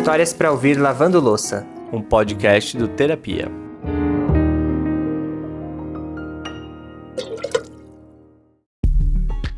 Histórias para ouvir lavando louça. Um podcast do Terapia.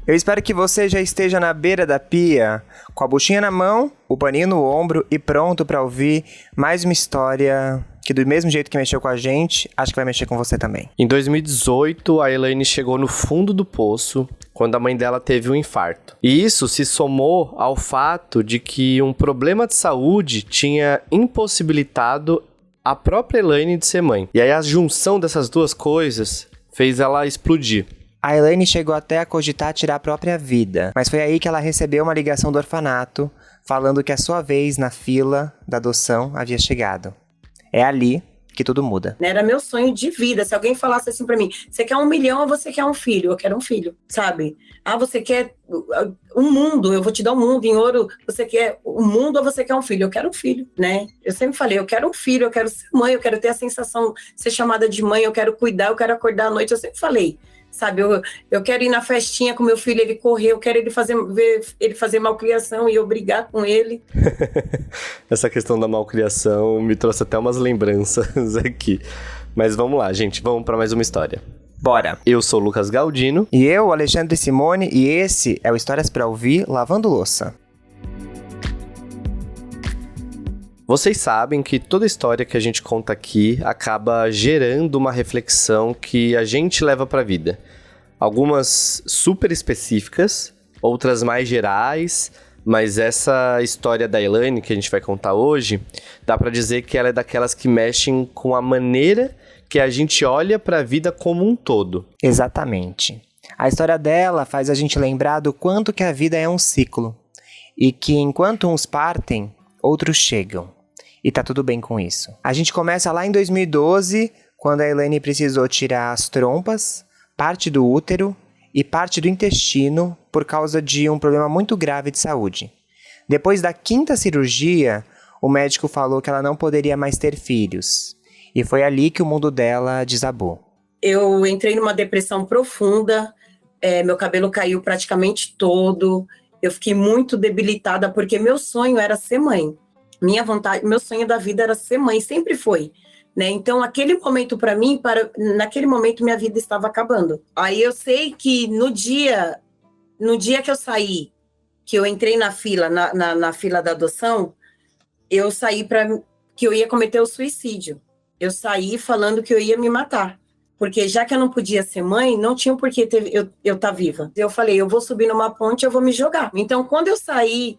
Eu espero que você já esteja na beira da pia, com a buchinha na mão, o paninho no ombro e pronto para ouvir mais uma história que, do mesmo jeito que mexeu com a gente, acho que vai mexer com você também. Em 2018, a Elaine chegou no fundo do poço quando a mãe dela teve um infarto. E isso se somou ao fato de que um problema de saúde tinha impossibilitado a própria Elaine de ser mãe. E aí a junção dessas duas coisas fez ela explodir. A Elaine chegou até a cogitar tirar a própria vida, mas foi aí que ela recebeu uma ligação do orfanato, falando que a sua vez na fila da adoção havia chegado. É ali que tudo muda. Era meu sonho de vida. Se alguém falasse assim pra mim, você quer 1 milhão ou você quer um filho? Eu quero um filho, sabe? Ah, você quer um mundo, eu vou te dar um mundo em ouro. Você quer um mundo ou você quer um filho? Eu quero um filho, né? Eu sempre falei, eu quero um filho, eu quero ser mãe, eu quero ter a sensação de ser chamada de mãe, eu quero cuidar, eu quero acordar à noite. Eu sempre falei, sabe? Eu quero ir na festinha com meu filho, ele correr, eu quero ver ele fazer malcriação e eu brigar com ele. Essa questão da malcriação me trouxe até umas lembranças aqui. Mas vamos lá, gente, vamos para mais uma história. Bora! Eu sou o Lucas Galdino. E eu, Alexandre Simone, e esse é o Histórias para Ouvir Lavando Louça. Vocês sabem que toda história que a gente conta aqui acaba gerando uma reflexão que a gente leva para a vida. Algumas super específicas, outras mais gerais, mas essa história da Elaine que a gente vai contar hoje, dá para dizer que ela é daquelas que mexem com a maneira que a gente olha para a vida como um todo. Exatamente. A história dela faz a gente lembrar do quanto que a vida é um ciclo e que enquanto uns partem, outros chegam. E tá tudo bem com isso. A gente começa lá em 2012, quando a Elaine precisou tirar as trompas, parte do útero e parte do intestino por causa de um problema muito grave de saúde. Depois da 5ª cirurgia, o médico falou que ela não poderia mais ter filhos. E foi ali que o mundo dela desabou. Eu entrei numa depressão profunda, meu cabelo caiu praticamente todo, eu fiquei muito debilitada porque meu sonho era ser mãe. Minha vontade, meu sonho da vida era ser mãe, sempre foi, né? Então, aquele momento para mim, naquele momento minha vida estava acabando. Aí eu sei que no dia que eu saí, que eu entrei na fila, na fila da adoção, eu saí que eu ia cometer o suicídio. Eu saí falando que eu ia me matar, porque já que eu não podia ser mãe, não tinha por que eu estar viva. Eu falei, eu vou subir numa ponte, eu vou me jogar. Então, quando eu saí,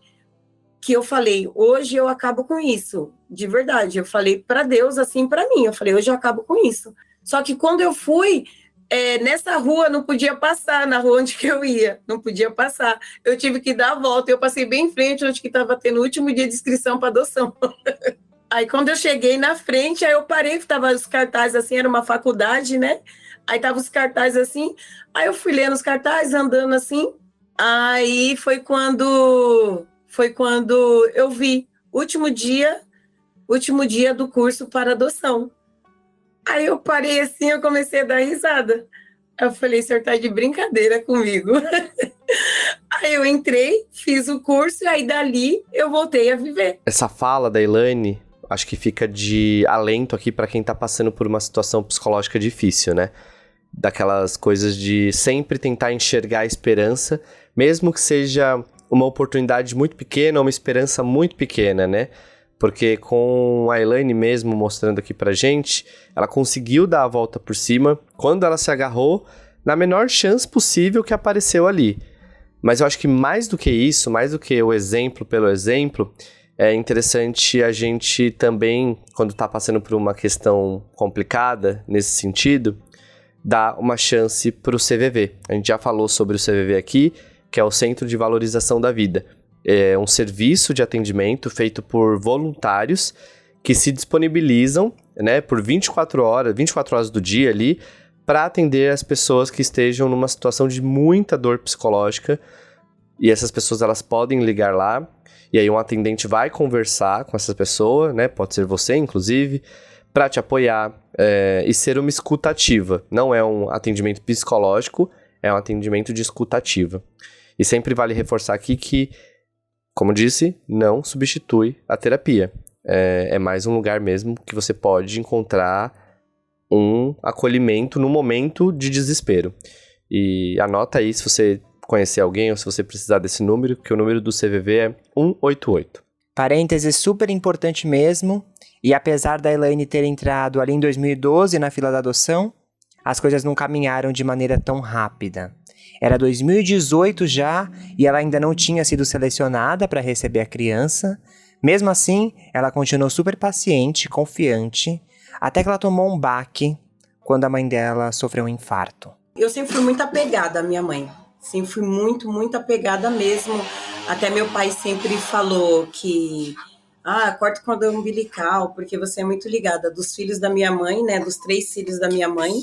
que eu falei, hoje eu acabo com isso, de verdade, eu falei para Deus assim para mim, eu falei, hoje eu acabo com isso. Só que quando eu fui, nessa rua não podia passar, na rua onde que eu ia, não podia passar, eu tive que dar a volta, eu passei bem em frente onde que estava tendo o último dia de inscrição para adoção. Aí quando eu cheguei na frente, aí eu parei, tava os cartazes assim, era uma faculdade, né, aí tava os cartazes assim, aí eu fui lendo os cartazes, andando assim, aí foi quando eu vi, último dia do curso para adoção. Aí eu parei assim, eu comecei a dar risada. Eu falei, o senhor tá de brincadeira comigo. Aí eu entrei, fiz o curso, e aí dali eu voltei a viver. Essa fala da Elaine, acho que fica de alento aqui para quem tá passando por uma situação psicológica difícil, né? Daquelas coisas de sempre tentar enxergar a esperança, mesmo que seja uma oportunidade muito pequena, uma esperança muito pequena, né? Porque com a Elaine mesmo mostrando aqui pra gente, ela conseguiu dar a volta por cima quando ela se agarrou na menor chance possível que apareceu ali. Mas eu acho que mais do que isso, mais do que o exemplo pelo exemplo, é interessante a gente também, quando tá passando por uma questão complicada nesse sentido, dar uma chance pro CVV. A gente já falou sobre o CVV aqui, que é o Centro de Valorização da Vida. É um serviço de atendimento feito por voluntários que se disponibilizam, né, por 24 horas do dia ali, para atender as pessoas que estejam numa situação de muita dor psicológica. E essas pessoas, elas podem ligar lá, e aí um atendente vai conversar com essa pessoa, né, pode ser você, inclusive, para te apoiar e ser uma escuta ativa. Não é um atendimento psicológico, é um atendimento de escuta ativa. E sempre vale reforçar aqui que Como disse, não substitui a terapia. É mais um lugar mesmo que você pode encontrar um acolhimento no momento de desespero. E anota aí se você conhecer alguém ou se você precisar desse número, que o número do CVV é 188. Parênteses super importante mesmo, e apesar da Elaine ter entrado ali em 2012 na fila da adoção, as coisas não caminharam de maneira tão rápida. Era 2018 já, e ela ainda não tinha sido selecionada para receber a criança. Mesmo assim, ela continuou super paciente, confiante, até que ela tomou um baque quando a mãe dela sofreu um infarto. Eu sempre fui muito apegada à minha mãe. Sempre fui muito, muito apegada mesmo. Até meu pai sempre falou que... corta o cordão umbilical, porque você é muito ligada. Dos filhos da minha mãe, né? Dos 3 filhos da minha mãe,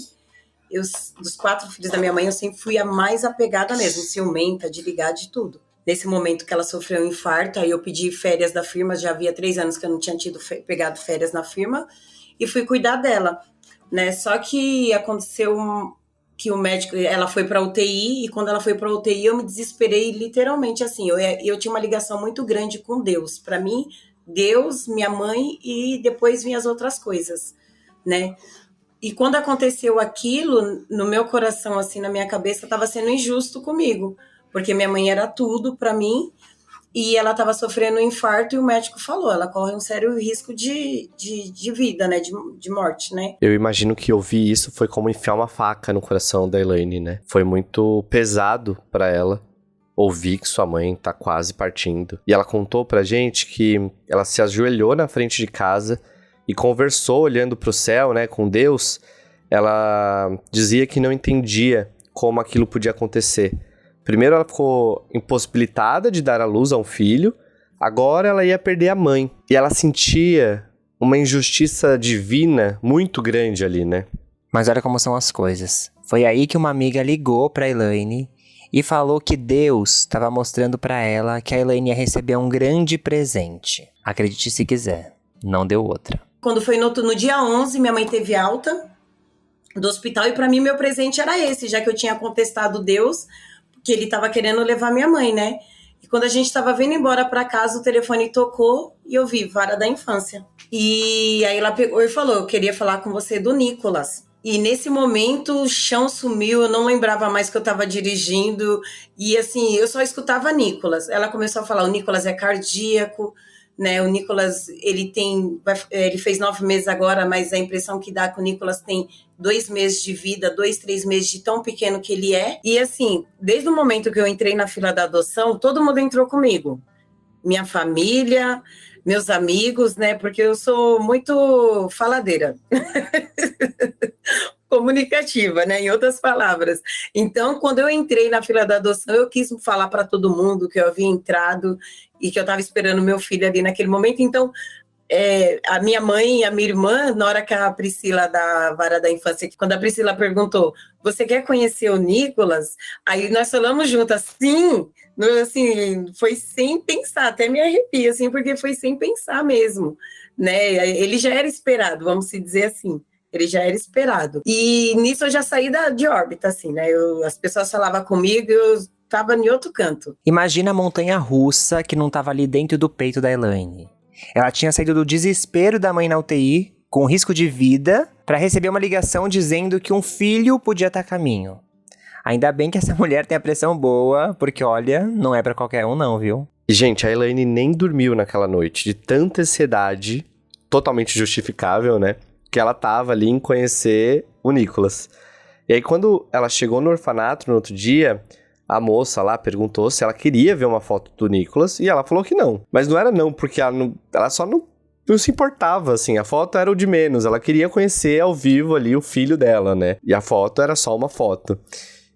dos 4 filhos da minha mãe, eu sempre fui a mais apegada mesmo. Ciumenta, de ligar, de tudo. Nesse momento que ela sofreu um infarto, aí eu pedi férias da firma. Já havia 3 anos que eu não tinha pegado férias na firma. E fui cuidar dela, né? Só que aconteceu que o médico, ela foi para UTI, e quando ela foi para UTI eu me desesperei literalmente, assim, eu tinha uma ligação muito grande com Deus. Para mim, Deus, minha mãe, e depois vinham as outras coisas, né? E quando aconteceu aquilo, no meu coração, assim, na minha cabeça, estava sendo injusto comigo, porque minha mãe era tudo para mim, e ela estava sofrendo um infarto, e o médico falou, ela corre um sério risco de vida, né, de morte, né. Eu imagino que ouvir isso foi como enfiar uma faca no coração da Elaine, né. Foi muito pesado pra ela ouvir que sua mãe tá quase partindo. E ela contou pra gente que ela se ajoelhou na frente de casa e conversou olhando pro céu, né, com Deus. Ela dizia que não entendia como aquilo podia acontecer. Primeiro ela ficou impossibilitada de dar à luz a um filho, agora ela ia perder a mãe. E ela sentia uma injustiça divina muito grande ali, né? Mas olha como são as coisas. Foi aí que uma amiga ligou pra Elaine e falou que Deus estava mostrando pra ela que a Elaine ia receber um grande presente. Acredite se quiser, não deu outra. Quando foi no dia 11, minha mãe teve alta do hospital, e pra mim meu presente era esse, já que eu tinha contestado Deus, que ele tava querendo levar minha mãe, né? E quando a gente tava vindo embora pra casa, o telefone tocou e eu vi Vara da Infância. E aí ela pegou e falou, eu queria falar com você do Nicolas. E nesse momento o chão sumiu, eu não lembrava mais que eu tava dirigindo. E assim, eu só escutava Nicolas. Ela começou a falar, o Nicolas é cardíaco, né? O Nicolas, ele fez 9 meses agora, mas a impressão que dá que o Nicolas tem 2 meses de vida, 2, 3 meses de tão pequeno que ele é. E assim, desde o momento que eu entrei na fila da adoção, todo mundo entrou comigo. Minha família, meus amigos, né? Porque eu sou muito faladeira. Comunicativa, né? Em outras palavras. Então, quando eu entrei na fila da adoção, eu quis falar para todo mundo que eu havia entrado e que eu estava esperando meu filho ali naquele momento. Então, a minha mãe e a minha irmã, na hora que a Priscila da Vara da Infância, quando a Priscila perguntou, você quer conhecer o Nicolas? Aí nós falamos juntas, sim, assim, foi sem pensar, até me arrepio, assim, porque foi sem pensar mesmo, né? Ele já era esperado, vamos se dizer assim. Ele já era esperado. E nisso eu já saí de órbita, assim, né? As pessoas falavam comigo e eu estava em outro canto. Imagina a montanha-russa que não estava ali dentro do peito da Elaine. Ela tinha saído do desespero da mãe na UTI, com risco de vida, para receber uma ligação dizendo que um filho podia estar a caminho. Ainda bem que essa mulher tem a pressão boa, porque olha, não é para qualquer um não, viu? E gente, a Elaine nem dormiu naquela noite, de tanta ansiedade, totalmente justificável, né? Que ela tava ali em conhecer o Nicolas. E aí quando ela chegou no orfanato no outro dia, a moça lá perguntou se ela queria ver uma foto do Nicolas, e ela falou que não. Mas não era não, porque ela só não se importava, assim, a foto era o de menos, ela queria conhecer ao vivo ali o filho dela, né? E a foto era só uma foto.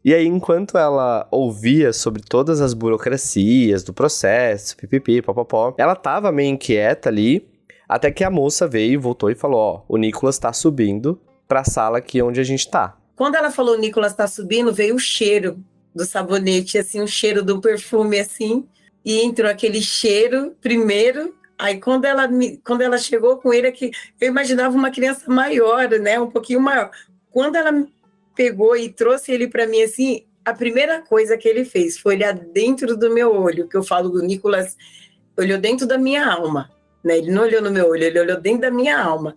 E aí, enquanto ela ouvia sobre todas as burocracias do processo, pipipi, papapó, ela tava meio inquieta ali, até que a moça veio, voltou e falou, ó, o Nicolas tá subindo pra sala aqui onde a gente tá. Quando ela falou o Nicolas tá subindo, veio o cheiro do sabonete, assim, o cheiro do perfume, assim, e entrou aquele cheiro primeiro. Aí quando ela chegou com ele, que eu imaginava uma criança maior, né, um pouquinho maior. Quando ela pegou e trouxe ele para mim, assim, a primeira coisa que ele fez foi olhar dentro do meu olho, que eu falo do Nicolas, olhou dentro da minha alma, né? Ele não olhou no meu olho, ele olhou dentro da minha alma.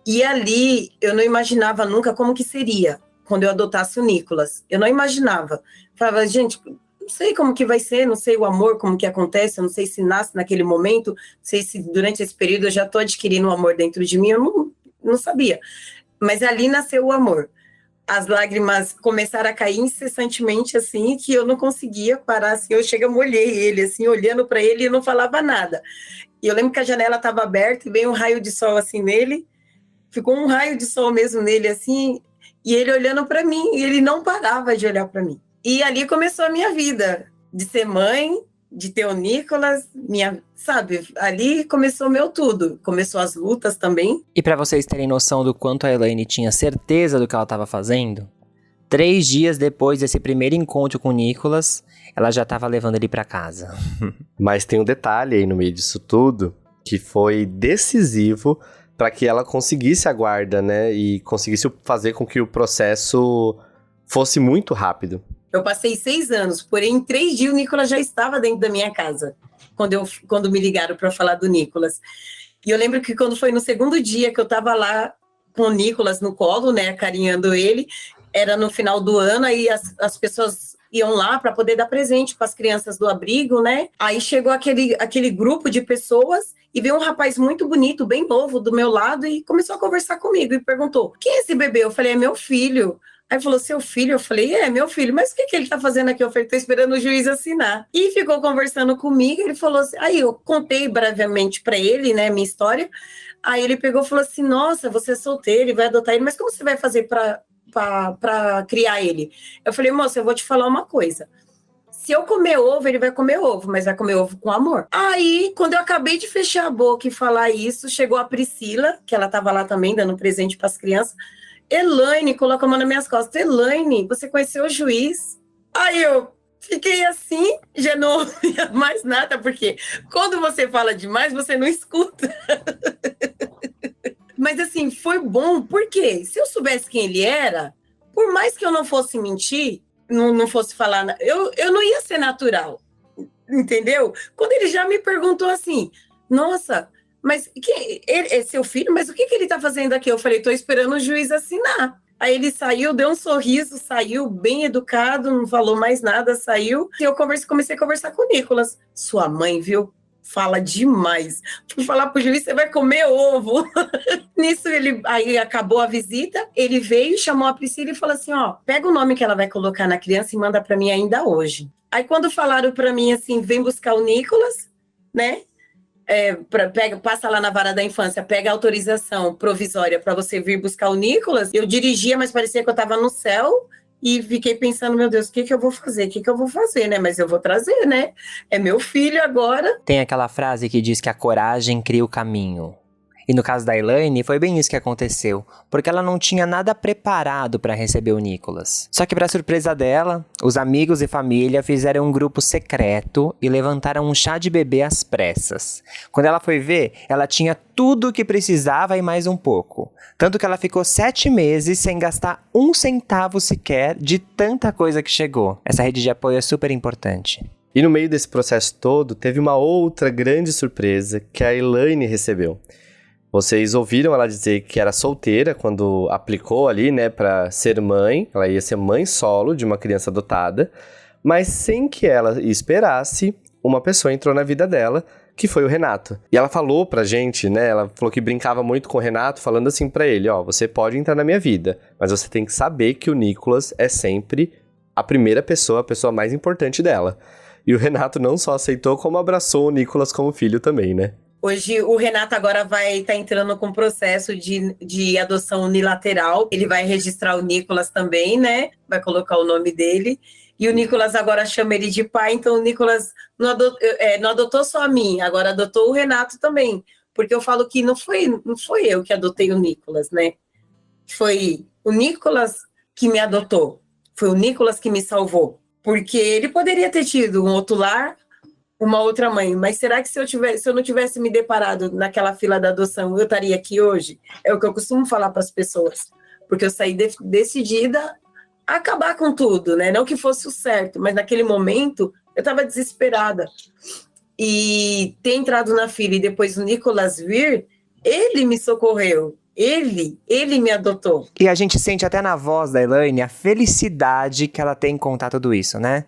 E ali, eu não imaginava nunca como que seria quando eu adotasse o Nicolas. Eu não imaginava. Falava, gente, não sei como que vai ser, não sei o amor, como que acontece, eu não sei se nasce naquele momento, não sei se durante esse período eu já estou adquirindo o amor dentro de mim, eu não sabia. Mas ali nasceu o amor. As lágrimas começaram a cair incessantemente, assim, que eu não conseguia parar, assim, eu molhei ele, assim, olhando para ele e não falava nada. E eu lembro que a janela estava aberta e veio um raio de sol, assim, nele, ficou um raio de sol mesmo nele, assim, e ele olhando para mim, e ele não parava de olhar para mim. E ali começou a minha vida, de ser mãe, de ter o Nicolas, sabe, ali começou meu tudo, começou as lutas também. E pra vocês terem noção do quanto a Elaine tinha certeza do que ela estava fazendo, 3 dias depois desse primeiro encontro com o Nicolas, ela já estava levando ele pra casa. Mas tem um detalhe aí no meio disso tudo, que foi decisivo para que ela conseguisse a guarda, né? E conseguisse fazer com que o processo fosse muito rápido. Eu passei 6 anos, porém em 3 dias o Nicolas já estava dentro da minha casa, quando me ligaram para falar do Nicolas. E eu lembro que quando foi no segundo dia que eu estava lá com o Nicolas no colo, né, acarinhando ele, era no final do ano, aí as pessoas iam lá para poder dar presente para as crianças do abrigo, né? Aí chegou aquele grupo de pessoas e veio um rapaz muito bonito, bem novo, do meu lado e começou a conversar comigo e perguntou, quem é esse bebê? Eu falei, é meu filho. Aí falou, seu filho? Eu falei, é, meu filho, mas o que ele tá fazendo aqui? Eu falei, tô esperando o juiz assinar. E ficou conversando comigo, ele falou assim, aí eu contei brevemente pra ele, né, minha história, aí ele pegou e falou assim, nossa, você é solteiro e vai adotar ele, mas como você vai fazer pra criar ele? Eu falei, moça, eu vou te falar uma coisa, se eu comer ovo, ele vai comer ovo, mas vai comer ovo com amor. Aí, quando eu acabei de fechar a boca e falar isso, chegou a Priscila, que ela tava lá também, dando presente pras crianças, Elaine, coloca a mão nas minhas costas. Elaine, você conheceu o juiz? Aí eu fiquei assim, já não ouvia mais nada, porque quando você fala demais, você não escuta. Mas assim, foi bom, porque se eu soubesse quem ele era, por mais que eu não fosse mentir, não fosse falar, eu não ia ser natural, entendeu? Quando ele já me perguntou assim, nossa, mas ele é seu filho? Mas o que ele tá fazendo aqui? Eu falei, tô esperando o juiz assinar. Aí ele saiu, deu um sorriso, saiu bem educado, não falou mais nada, saiu. E eu comecei a conversar com o Nicolas. Sua mãe, viu? Fala demais. Fui falar pro juiz, você vai comer ovo. Nisso, aí acabou a visita, ele veio, chamou a Priscila e falou assim, ó, pega o nome que ela vai colocar na criança e manda para mim ainda hoje. Aí quando falaram para mim assim, vem buscar o Nicolas, né? Passa lá na vara da infância, pega a autorização provisória para você vir buscar o Nicolas. Eu dirigia, mas parecia que eu estava no céu e fiquei pensando, meu Deus, o que eu vou fazer? O que eu vou fazer, né? Mas eu vou trazer, né? É meu filho agora. Tem aquela frase que diz que a coragem cria o caminho. E no caso da Elaine, foi bem isso que aconteceu, porque ela não tinha nada preparado para receber o Nicolas. Só que para surpresa dela, os amigos e família fizeram um grupo secreto e levantaram um chá de bebê às pressas. Quando ela foi ver, ela tinha tudo o que precisava e mais um pouco. Tanto que ela ficou 7 meses sem gastar 1 centavo sequer de tanta coisa que chegou. Essa rede de apoio é super importante. E no meio desse processo todo, teve uma outra grande surpresa que a Elaine recebeu. Vocês ouviram ela dizer que era solteira quando aplicou ali, né, para ser mãe. Ela ia ser mãe solo de uma criança adotada, mas sem que ela esperasse, uma pessoa entrou na vida dela, que foi o Renato. E ela falou pra gente, né, ela falou que brincava muito com o Renato, falando assim pra ele, ó, você pode entrar na minha vida, mas você tem que saber que o Nicolas é sempre a primeira pessoa, a pessoa mais importante dela. E o Renato não só aceitou, como abraçou o Nicolas como filho também, né? Hoje o Renato agora vai estar entrando com processo de adoção unilateral. Ele vai registrar o Nicolas também, né? Vai colocar o nome dele. E o Nicolas agora chama ele de pai, então o Nicolas não adotou só a mim, agora adotou o Renato também. Porque eu falo que não foi eu que adotei o Nicolas, né? Foi o Nicolas que me adotou. Foi o Nicolas que me salvou. Porque ele poderia ter tido um outro lar, uma outra mãe, mas será que se eu não tivesse me deparado naquela fila da adoção, eu estaria aqui hoje? É o que eu costumo falar para as pessoas, porque eu saí decidida a acabar com tudo, né? Não que fosse o certo, mas naquele momento eu estava desesperada. e ter entrado na fila e depois o Nicolas vir, ele me socorreu. Ele me adotou. E a gente sente até na voz da Elaine a felicidade que ela tem em contar tudo isso, né?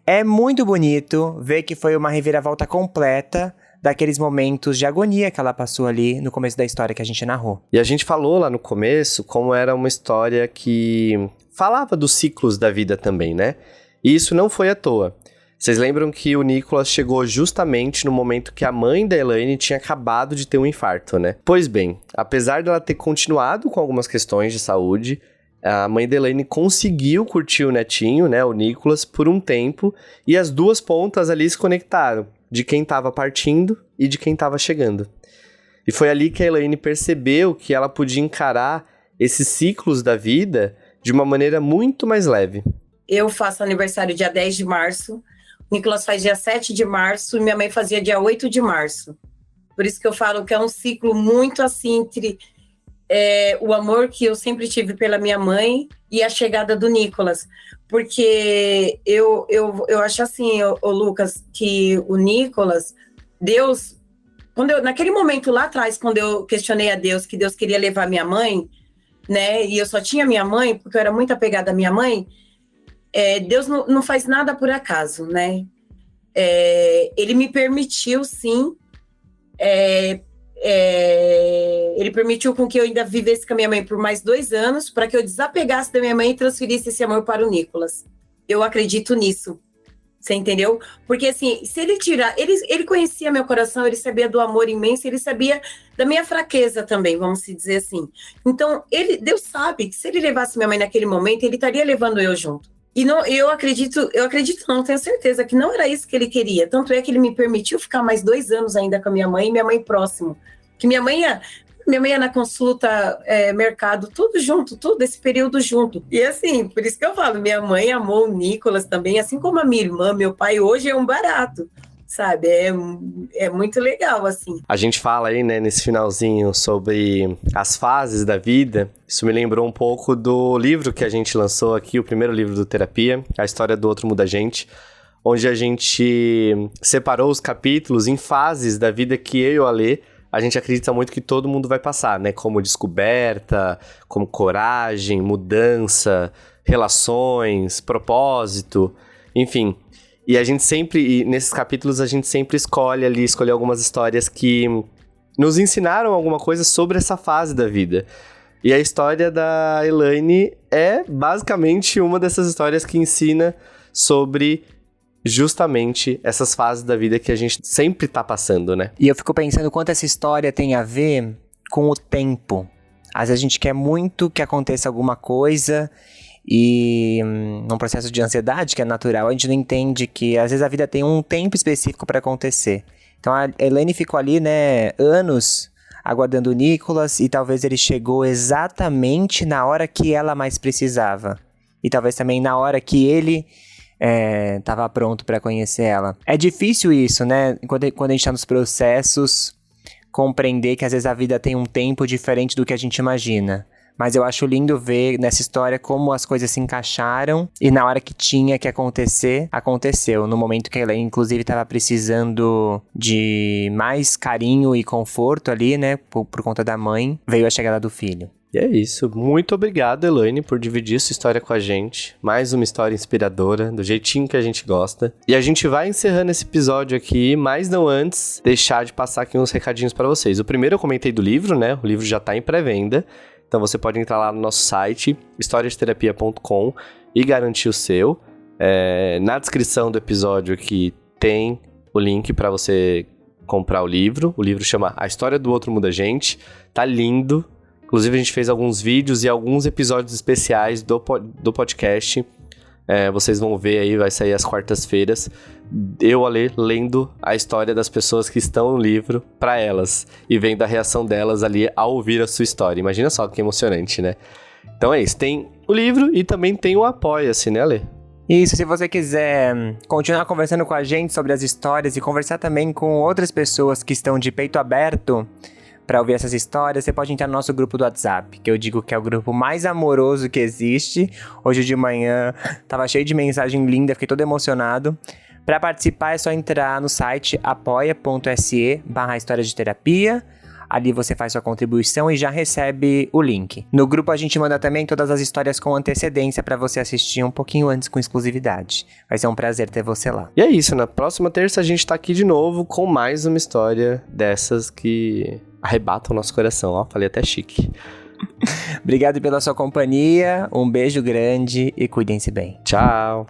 É muito bonito ver que foi uma reviravolta completa daqueles momentos de agonia que ela passou ali no começo da história que a gente narrou. E a gente falou lá no começo como era uma história que falava dos ciclos da vida também, né? E isso não foi à toa. Vocês lembram que o Nicolas chegou justamente no momento que a mãe da Elaine tinha acabado de ter um infarto, né? Pois bem, apesar dela ter continuado com algumas questões de saúde, a mãe da Elaine conseguiu curtir o netinho, né, o Nicolas, por um tempo, e as duas pontas ali se conectaram, de quem estava partindo e de quem estava chegando. E foi ali que a Elaine percebeu que ela podia encarar esses ciclos da vida de uma maneira muito mais leve. Eu faço aniversário dia 10 de março, o Nicolas faz dia 7 de março e minha mãe fazia dia 8 de março. Por isso que eu falo que é um ciclo muito assim entre o amor que eu sempre tive pela minha mãe e a chegada do Nicolas. Porque eu acho assim, Lucas, que o Nicolas, Deus, naquele momento lá atrás, quando eu questionei a Deus que Deus queria levar minha mãe, né, e eu só tinha minha mãe, porque eu era muito apegada à minha mãe, Deus não faz nada por acaso, né? Ele me permitiu, sim, ele permitiu com que eu ainda vivesse com a minha mãe por mais 2 anos, para que eu desapegasse da minha mãe e transferisse esse amor para o Nicolas. Eu acredito nisso, você entendeu? Porque assim, se ele tirar, ele conhecia meu coração, ele sabia do amor imenso, ele sabia da minha fraqueza também, vamos dizer assim. Então, Deus sabe que se ele levasse minha mãe naquele momento, ele estaria levando eu junto. E não, eu acredito, não, tenho certeza que não era isso que ele queria. Tanto é que ele me permitiu ficar mais 2 anos ainda com a minha mãe e minha mãe próximo. Que minha mãe ia na consulta, mercado, tudo junto, todo esse período junto. E assim, por isso que eu falo, minha mãe amou o Nicolas também, assim como a minha irmã, meu pai hoje é um barato. Sabe, é muito legal, assim. A gente fala aí, né, nesse finalzinho sobre as fases da vida. Isso me lembrou um pouco do livro que a gente lançou aqui, o primeiro livro do Terapia, A História do Outro Muda a Gente, onde a gente separou os capítulos em fases da vida que eu e o Alê, a gente acredita muito que todo mundo vai passar, né, como descoberta, como coragem, mudança, relações, propósito, enfim. E a gente sempre, nesses capítulos, a gente sempre escolhe algumas histórias que nos ensinaram alguma coisa sobre essa fase da vida. E a história da Elaine é basicamente uma dessas histórias que ensina sobre justamente essas fases da vida que a gente sempre tá passando, né? E eu fico pensando quanto essa história tem a ver com o tempo. Às vezes a gente quer muito que aconteça alguma coisa e num processo de ansiedade que é natural, a gente não entende que às vezes a vida tem um tempo específico para acontecer. Então a Elaine ficou ali, né, anos aguardando o Nicolas e talvez ele chegou exatamente na hora que ela mais precisava. E talvez também na hora que ele estava pronto para conhecer ela. É difícil isso, né, quando a gente está nos processos, compreender que às vezes a vida tem um tempo diferente do que a gente imagina. Mas eu acho lindo ver nessa história como as coisas se encaixaram e na hora que tinha que acontecer, aconteceu. No momento que ela, inclusive, estava precisando de mais carinho e conforto ali, né, por conta da mãe, veio a chegada do filho. E é isso. Muito obrigado, Elaine, por dividir sua história com a gente. Mais uma história inspiradora, do jeitinho que a gente gosta. E a gente vai encerrando esse episódio aqui, mas não antes deixar de passar aqui uns recadinhos para vocês. O primeiro eu comentei do livro, né? O livro já tá em pré-venda. Então você pode entrar lá no nosso site, historiadeterapia.com, e garantir o seu. Na descrição do episódio aqui tem o link para você comprar o livro. O livro chama A História do Outro Muda a Gente. Tá lindo. Inclusive a gente fez alguns vídeos e alguns episódios especiais do podcast. Vocês vão ver aí, vai sair às quartas-feiras. Eu, Alê, lendo a história das pessoas que estão no livro para elas. E vendo a reação delas ali ao ouvir a sua história. Imagina só que emocionante, né? Então é isso, tem o livro e também tem o Apoia-se, né, Alê? Isso, se você quiser continuar conversando com a gente sobre as histórias e conversar também com outras pessoas que estão de peito aberto para ouvir essas histórias, você pode entrar no nosso grupo do WhatsApp, que eu digo que é o grupo mais amoroso que existe. Hoje de manhã tava cheio de mensagem linda, fiquei todo emocionado. Para participar é só entrar no site apoia.se/história de terapia. Ali você faz sua contribuição e já recebe o link. No grupo a gente manda também todas as histórias com antecedência para você assistir um pouquinho antes com exclusividade. Vai ser um prazer ter você lá. E é isso, na próxima terça a gente tá aqui de novo com mais uma história dessas que arrebatam o nosso coração. Ó, falei até chique. Obrigado pela sua companhia, um beijo grande e cuidem-se bem. Tchau!